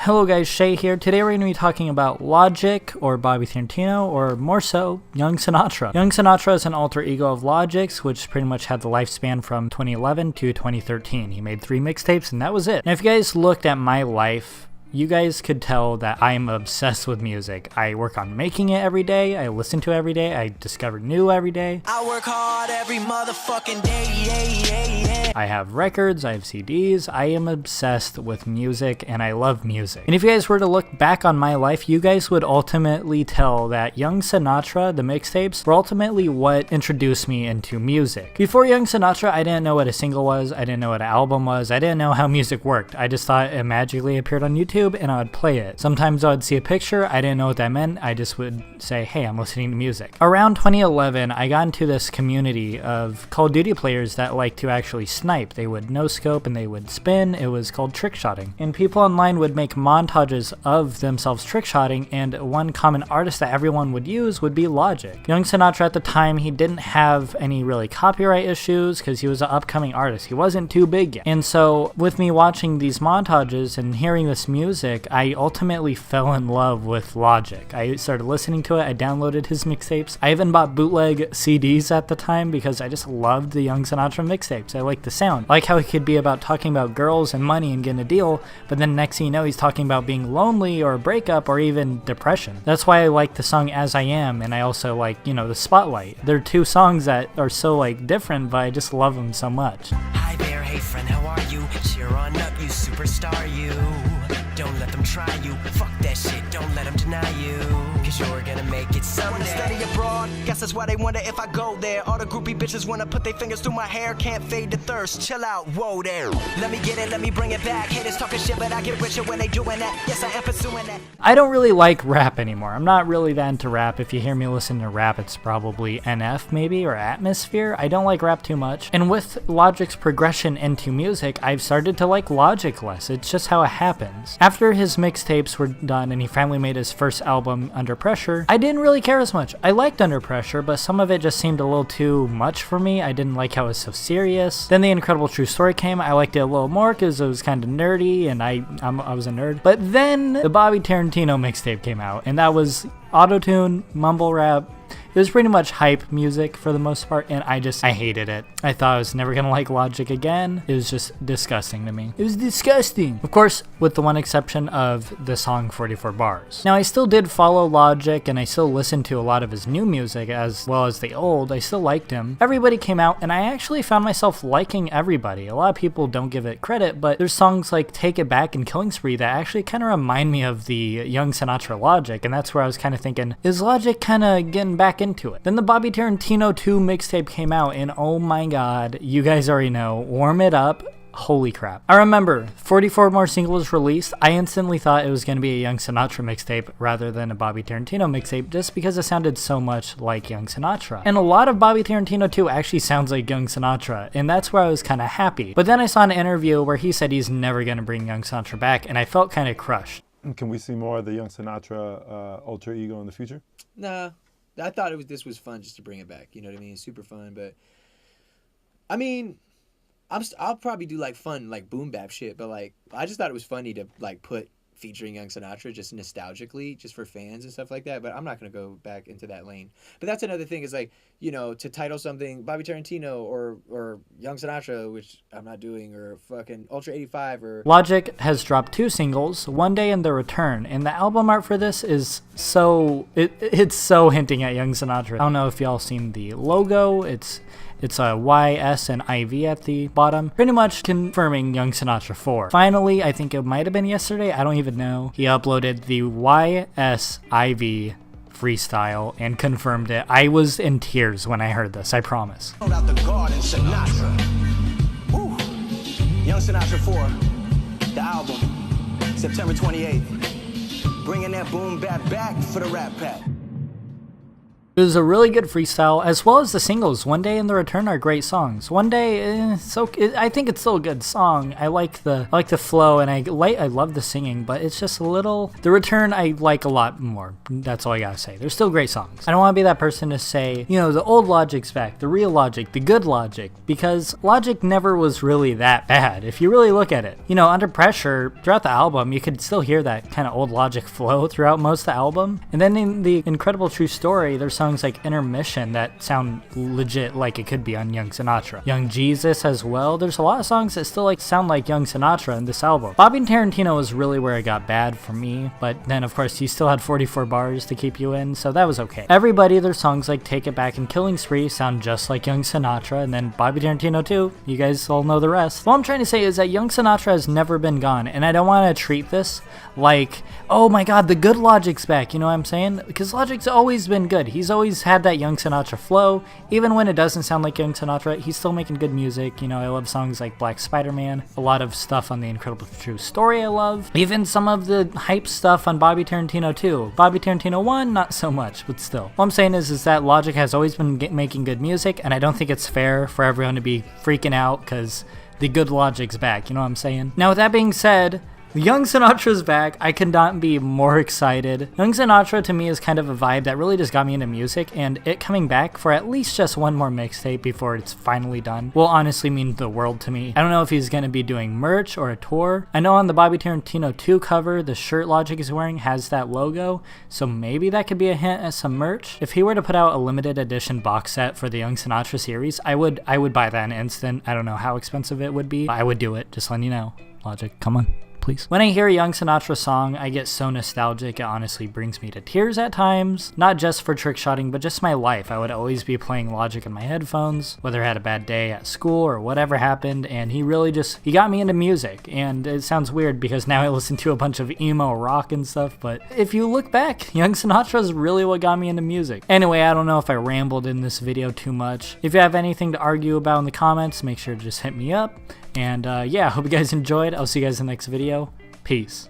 Hello guys, Shay here. Today we're going to be talking about Logic, or Bobby Tarantino, or more so, Young Sinatra. Young Sinatra is an alter ego of Logic's, which pretty much had the lifespan from 2011 to 2013. He made 3 mixtapes and that was it. Now if you guys looked at my life, you guys could tell that I'm obsessed with music. I work on making it every day, I listen to it every day, I discover new every day. I work hard every motherfucking day, I have records, I have CDs, I am obsessed with music and I love music. And if you guys were to look back on my life, you guys would ultimately tell that Young Sinatra, the mixtapes, were ultimately what introduced me into music. Before Young Sinatra, I didn't know what a single was, I didn't know what an album was, I didn't know how music worked. I just thought it magically appeared on YouTube and I would play it. Sometimes I would see a picture, I didn't know what that meant, I just would say, hey, I'm listening to music. Around 2011, I got into this community of Call of Duty players that like to actually snipe. They would no-scope and they would spin. It was called trick-shotting. And people online would make montages of themselves trick-shotting, and one common artist that everyone would use would be Logic. Young Sinatra at the time, he didn't have any really copyright issues because he was an upcoming artist. He wasn't too big yet. And so with me watching these montages and hearing this music, I ultimately fell in love with Logic. I started listening to it, I downloaded his mixtapes. I even bought bootleg CDs at the time because I just loved the Young Sinatra mixtapes. I liked the sound. I like how he could be about talking about girls and money and getting a deal, but then next thing you know, he's talking about being lonely or a breakup or even depression. That's why I like the song As I Am, and I also like, the Spotlight. They're 2 songs that are so different, but I just love them so much. Hi there, hey friend, how are you? Cheer on up, you superstar, you. Don't let them try you. Fuck that shit, don't let them deny you. Cause you're gonna make it someday. Wanna study abroad? Guess that's why they wonder if I go there. All the groupie bitches wanna put their fingers through my hair. Can't fade the thirst, chill out, whoa there. Let me get it, let me bring it back. Haters talking shit, but I get richer when they doing that. Yes, I am pursuing that. I don't really like rap anymore. I'm not really that into rap. If you hear me listen to rap, it's probably NF maybe, or Atmosphere. I don't like rap too much. And with Logic's progression into music, I've started to like Logic less. It's just how it happens. After his mixtapes were done and he finally made his first album, Under Pressure, I didn't really care as much. I liked Under Pressure, but some of it just seemed a little too much for me. I didn't like how it was so serious. Then The Incredible True Story came. I liked it a little more because it was kind of nerdy and I was a nerd. But then the Bobby Tarantino mixtape came out and that was auto-tune, mumble rap. It was pretty much hype music for the most part, and I hated it. I thought I was never gonna like Logic again. It was just disgusting to me. It was disgusting. Of course, with the one exception of the song 44 Bars. Now, I still did follow Logic, and I still listened to a lot of his new music as well as the old. I still liked him. Everybody came out, and I actually found myself liking everybody. A lot of people don't give it credit, but there's songs like Take It Back and Killing Spree that actually kind of remind me of the Young Sinatra Logic, and that's where I was kind of thinking, is Logic kind of getting back into it? Then the Bobby Tarantino 2 mixtape came out, and oh my god, you guys already know, Warm It Up. Holy crap. I remember 44 more singles released. I instantly thought it was going to be a Young Sinatra mixtape rather than a Bobby Tarantino mixtape just because it sounded so much like Young Sinatra. And a lot of Bobby Tarantino 2 actually sounds like Young Sinatra, and that's where I was kind of happy. But then I saw an interview where he said he's never going to bring Young Sinatra back, and I felt kind of crushed. Can we see more of the Young Sinatra alter ego in the future? Nah. I thought this was fun just to bring it back. You know what I mean? Super fun, but I mean, I'll probably do fun boom bap shit, but I just thought it was funny to put featuring Young Sinatra just nostalgically, just for fans and stuff like that. But I'm not gonna go back into that lane. But that's another thing is to title something Bobby Tarantino or Young Sinatra, which I'm not doing, or fucking Ultra 85 or... Logic has dropped 2 singles, One Day and The Return, and the album art for this is it's so hinting at Young Sinatra. I don't know if y'all seen the logo. It's a Y, S, and IV at the bottom, pretty much confirming Young Sinatra 4. Finally, I think it might have been yesterday, I don't even know, he uploaded the YSIV freestyle and confirmed it. I was in tears when I heard this, I promise. Out the garden, Sinatra. Woo. Young Sinatra 4, the album, September 28th. Bringing that boom bap back for the Rat Pack. It was a really good freestyle, as well as the singles. One Day and The Return are great songs. One Day, I think it's still a good song. I like the flow, and I love the singing, but it's just a little. The Return I like a lot more. That's all I gotta say. They're still great songs. I don't want to be that person to say, you know, the old Logic's back, the real Logic, the good Logic, because Logic never was really that bad if you really look at it. You know, Under Pressure, throughout the album, you could still hear that kind of old Logic flow throughout most of the album. And then in The Incredible True Story, there's songs like Intermission that sound legit like it could be on Young Sinatra. Young Jesus as well. There's a lot of songs that still like sound like Young Sinatra in this album. Bobby and Tarantino was really where it got bad for me, but then of course you still had 44 bars to keep you in, so that was okay. Everybody, their songs like Take It Back and Killing Spree sound just like Young Sinatra, and then Bobby Tarantino too. You guys all know the rest. What I'm trying to say is that Young Sinatra has never been gone, and I don't want to treat this like, oh my god, the good Logic's back, you know what I'm saying? Because Logic's always been good. He's always had that Young Sinatra flow. Even when it doesn't sound like Young Sinatra, he's still making good music. You know, I love songs like Black Spider-Man, a lot of stuff on The Incredible True Story I love. Even some of the hype stuff on Bobby Tarantino too. Bobby Tarantino 1, not so much, but still. What I'm saying is that Logic has always been making good music, and I don't think it's fair for everyone to be freaking out because the good Logic's back, you know what I'm saying? Now with that being said, Young Sinatra's back. I could not be more excited. Young Sinatra to me is kind of a vibe that really just got me into music, and it coming back for at least just one more mixtape before it's finally done will honestly mean the world to me. I don't know if he's going to be doing merch or a tour. I know on the Bobby Tarantino 2 cover, the shirt Logic is wearing has that logo, so maybe that could be a hint at some merch. If he were to put out a limited edition box set for the Young Sinatra series, I would buy that in an instant. I don't know how expensive it would be. I would do it, just letting you know. Logic, come on. Please. When I hear a Young Sinatra song, I get so nostalgic, it honestly brings me to tears at times. Not just for trick shotting, but just my life. I would always be playing Logic in my headphones, whether I had a bad day at school or whatever happened, and he got me into music. And it sounds weird because now I listen to a bunch of emo rock and stuff, but if you look back, Young Sinatra is really what got me into music. Anyway, I don't know if I rambled in this video too much. If you have anything to argue about in the comments, make sure to just hit me up. And yeah, I hope you guys enjoyed. I'll see you guys in the next video. Peace.